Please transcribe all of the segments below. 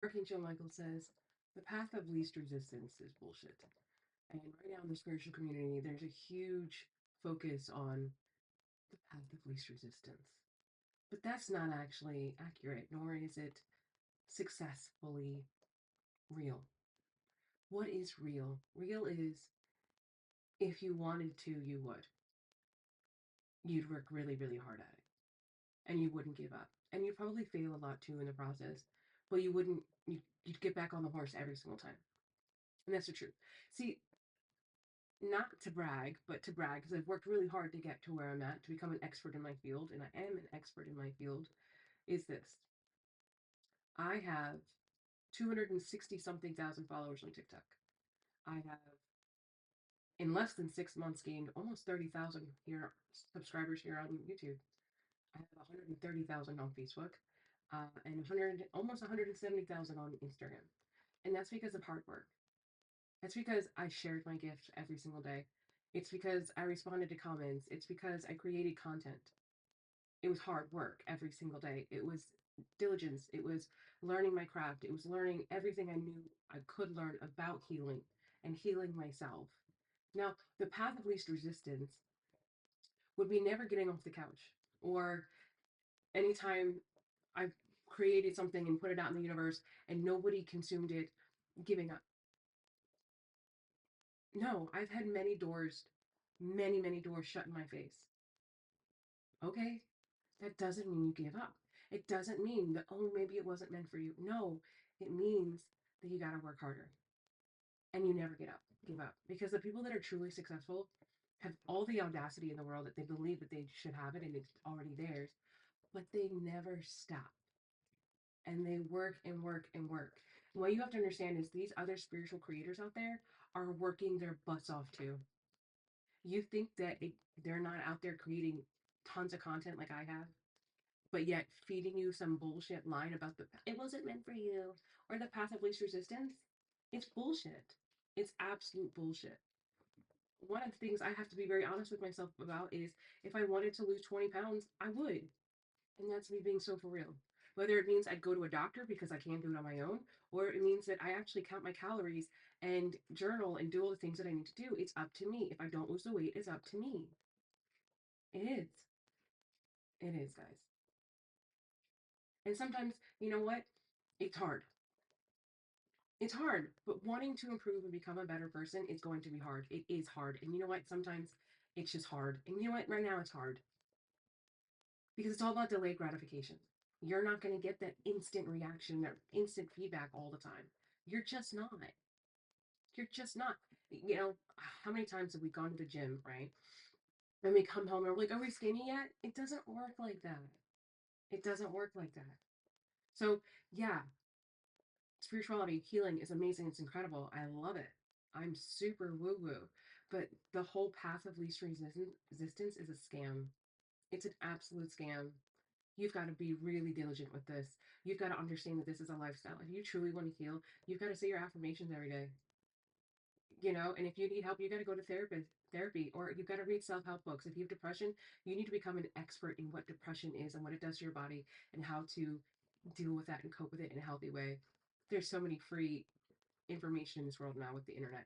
Archangel Michael says, the path of least resistance is bullshit. And right now in the spiritual community, there's a huge focus on the path of least resistance. But that's not actually accurate, nor is it successfully real. What is real? Real is if you wanted to, you would. You'd work really, really hard at it. And you wouldn't give up. And you'd probably fail a lot too in the process, but you wouldn't, you'd get back on the horse every single time. And that's the truth. See, not to brag, but to brag, because I've worked really hard to get to where I'm at, to become an expert in my field, and I am an expert in my field, is this. I have 260 something thousand followers on TikTok. I have, in less than 6 months, gained almost 30,000 here subscribers here on YouTube. I have 130,000 on Facebook, and 100, almost 170,000 on Instagram. And that's because of hard work. That's because I shared my gift every single day. It's because I responded to comments. It's because I created content. It was hard work every single day. It was diligence. It was learning my craft. It was learning everything I knew I could learn about healing and healing myself. Now, the path of least resistance would be never getting off the couch, or anytime I've created something and put it out in the universe and nobody consumed it, giving up. No, I've had many doors shut in my face. Okay, that doesn't mean you give up. It doesn't mean that, oh, maybe it wasn't meant for you. No, it means that you got to work harder and you never give up. Because the people that are truly successful have all the audacity in the world that they believe that they should have it and it's already theirs, but they never stop and they work and work and work. And what you have to understand is these other spiritual creators out there are working their butts off too. You think that they're not out there creating tons of content like I have, but yet feeding you some bullshit line about the it wasn't meant for you or the path of least resistance? It's bullshit. It's absolute bullshit. One of the things I have to be very honest with myself about is if I wanted to lose 20 pounds, I would. And that's me being so for real. Whether it means I'd go to a doctor because I can't do it on my own, or it means that I actually count my calories and journal and do all the things that I need to do. It's up to me. If I don't lose the weight, it's up to me. It is. It is, guys. And sometimes, you know what? It's hard. It's hard, but wanting to improve and become a better person is going to be hard. It is hard. And you know what? Sometimes it's just hard. And you know what? Right now it's hard because it's all about delayed gratification. You're not going to get that instant reaction, that instant feedback all the time. You're just not. You're just not. You know, how many times have we gone to the gym, right? And we come home and we're like, are we skinny yet? It doesn't work like that. It doesn't work like that. So, yeah, spirituality, healing is amazing. It's incredible. I love it. I'm super woo woo. But the whole path of least resistance is a scam. It's an absolute scam. You've got to be really diligent with this. You've got to understand that this is a lifestyle. If you truly want to heal, you've got to say your affirmations every day. You know, and if you need help, you got to go to therapy, or you've got to read self-help books. If you have depression, you need to become an expert in what depression is and what it does to your body and how to deal with that and cope with it in a healthy way. There's so many free information in this world now with the internet.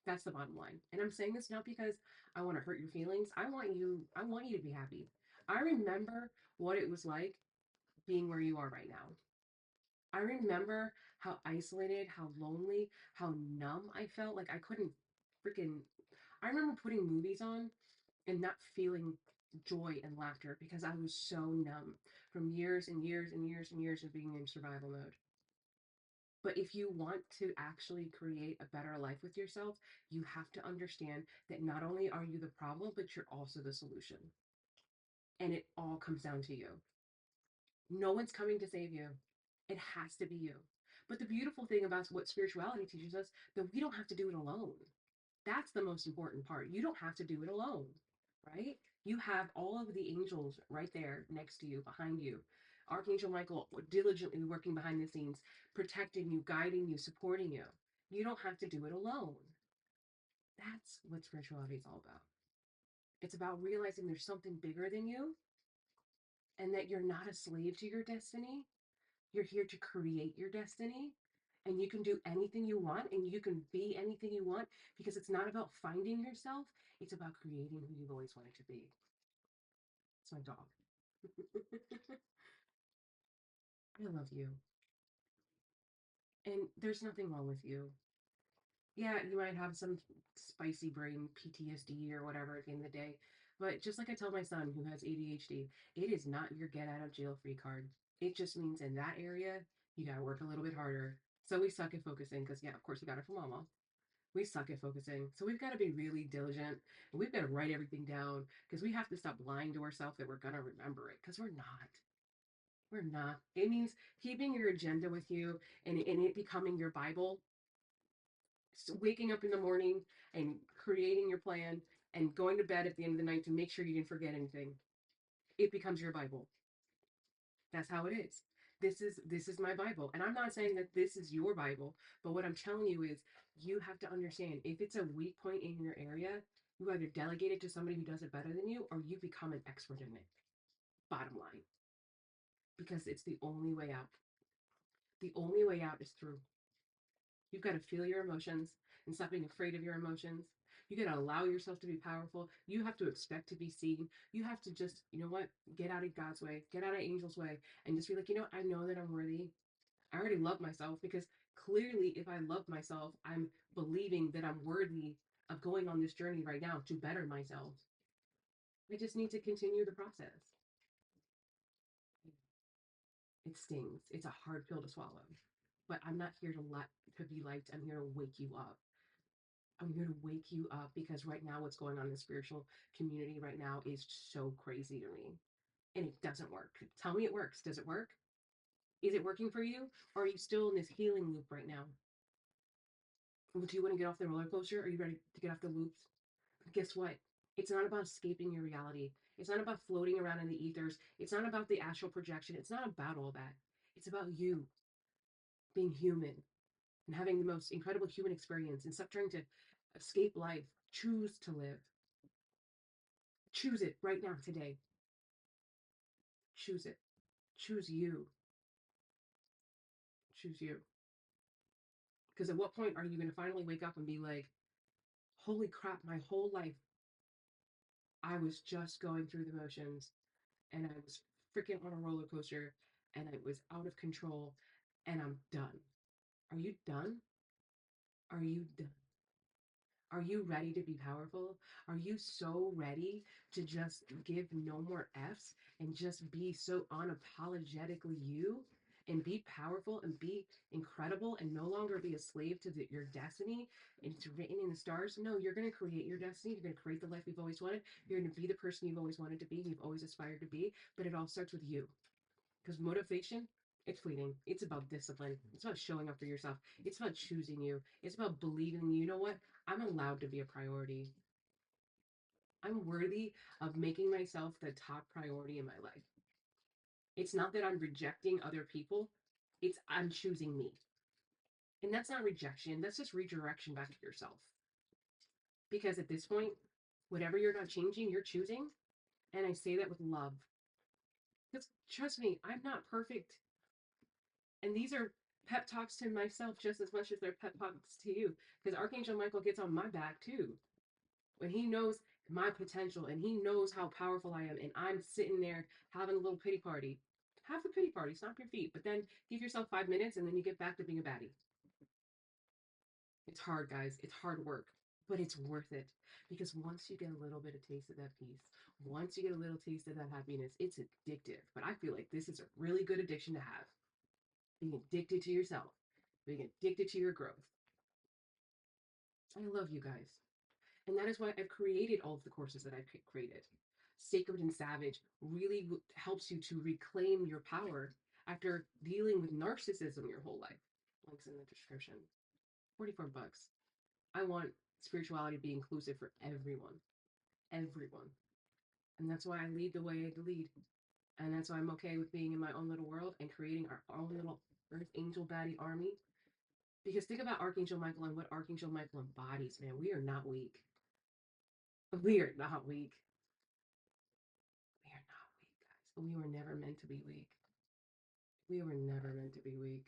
That's the bottom line. And I'm saying this not because I want to hurt your feelings. I want you to be happy. I remember what it was like being where you are right now. I remember how isolated, how lonely, how numb I felt. Like I couldn't freaking I remember putting movies on and not feeling joy and laughter because I was so numb from years and years and years and years of being in survival mode. But if you want to actually create a better life with yourself, you have to understand that not only are you the problem, but you're also the solution. And it all comes down to you. No one's coming to save you. It has to be you. But the beautiful thing about what spirituality teaches us that we don't have to do it alone. That's the most important part. You don't have to do it alone, right? You have all of the angels right there next to you, behind you. Archangel Michael diligently working behind the scenes, protecting you, guiding you, supporting you. You don't have to do it alone. That's what spirituality is all about. It's about realizing there's something bigger than you and that you're not a slave to your destiny. You're here to create your destiny, and you can do anything you want and you can be anything you want, because it's not about finding yourself, it's about creating who you've always wanted to be. It's my dog. I love you. And there's nothing wrong with you. Yeah, you might have some spicy brain PTSD or whatever at the end of the day. But just like I tell my son who has ADHD, it is not your get out of jail free card. It just means in that area, you got to work a little bit harder. So we suck at focusing because, yeah, of course, we got it from mama. We suck at focusing. So we've got to be really diligent and we've got to write everything down because we have to stop lying to ourselves that we're going to remember it because we're not. We're not. It means keeping your agenda with you and it becoming your Bible, waking up in the morning and creating your plan and going to bed at the end of the night to make sure you didn't forget anything. It becomes your Bible. That's how it is. This is my Bible. And I'm not saying that this is your Bible, but what I'm telling you is you have to understand if it's a weak point in your area, you either delegate it to somebody who does it better than you or you become an expert in it. Bottom line. Because it's the only way out. The only way out is through. You've got to feel your emotions and stop being afraid of your emotions. You got to allow yourself to be powerful. You have to expect to be seen. You have to just, you know what, get out of God's way, get out of Angel's way, and just be like, you know, I know that I'm worthy. I already love myself because clearly, if I love myself, I'm believing that I'm worthy of going on this journey right now to better myself. I just need to continue the process. It stings. It's a hard pill to swallow. But I'm not here to be liked. I'm here to wake you up. I'm here to wake you up because right now what's going on in the spiritual community right now is so crazy to me. And it doesn't work. Tell me it works. Does it work? Is it working for you? Or are you still in this healing loop right now? Do you want to get off the roller coaster? Are you ready to get off the loops? Guess what? It's not about escaping your reality. It's not about floating around in the ethers. It's not about the astral projection. It's not about all that. It's about you being human and having the most incredible human experience and stop trying to escape life. Choose to live. Choose it right now, today. Choose it. Choose you. Choose you. Because at what point are you going to finally wake up and be like, holy crap, my whole life I was just going through the motions and I was freaking on a roller coaster and I was out of control and I'm done. Are you done? Are you done? Are you ready to be powerful? Are you so ready to just give no more F's and just be so unapologetically you and be powerful and be incredible and no longer be a slave to your destiny? And it's written in the stars. No, you're going to create your destiny. You're going to create the life you've always wanted. You're going to be the person you've always wanted to be, you've always aspired to be. But it all starts with you. Because motivation, it's fleeting. It's about discipline. It's about showing up for yourself. It's about choosing you. It's about believing, you know what? I'm allowed to be a priority. I'm worthy of making myself the top priority in my life. It's not that I'm rejecting other people, it's I'm choosing me. And that's not rejection, that's just redirection back to yourself. Because at this point, whatever you're not changing, you're choosing. And I say that with love. Because trust me, I'm not perfect. And these are pep talks to myself just as much as they're pep talks to you. Because Archangel Michael gets on my back too. When he knows my potential and he knows how powerful I am, and I'm sitting there having a little pity party. Have a pity party, stomp your feet, but then give yourself 5 minutes and then you get back to being a baddie. It's hard, guys. It's hard work, but it's worth it because once you get a little bit of taste of that peace, once you get a little taste of that happiness, it's addictive. But I feel like this is a really good addiction to have. Being addicted to yourself, being addicted to your growth. I love you guys. And that is why I've created all of the courses that I've created. Sacred and Savage really helps you to reclaim your power after dealing with narcissism your whole life. Links in the description. 44 bucks. I want spirituality to be inclusive for everyone. Everyone. And that's why I lead the way I lead. And that's why I'm okay with being in my own little world and creating our own little Earth Angel Baddie army. Because think about Archangel Michael and what Archangel Michael embodies, man. We are not weak. We are not weak. We are not weak, guys. We were never meant to be weak. We were never meant to be weak.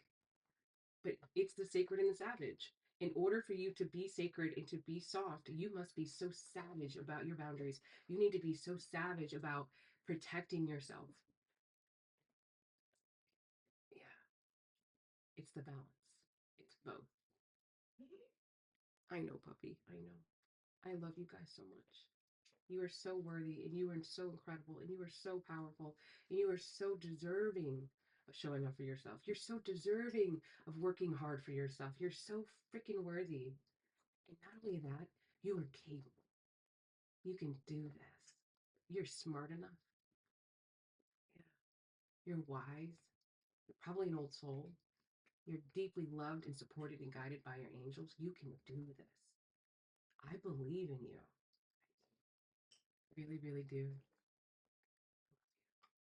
But it's the sacred and the savage. In order for you to be sacred and to be soft, you must be so savage about your boundaries. You need to be so savage about protecting yourself. Yeah, it's the balance. It's both. I know, puppy. I know. I love you guys so much. You are so worthy and you are so incredible and you are so powerful and you are so deserving of showing up for yourself. You're so deserving of working hard for yourself. You're so freaking worthy. And not only that, you are capable. You can do this. You're smart enough. Yeah. You're wise. You're probably an old soul. You're deeply loved and supported and guided by your angels. You can do this. I believe in you. Really, really do.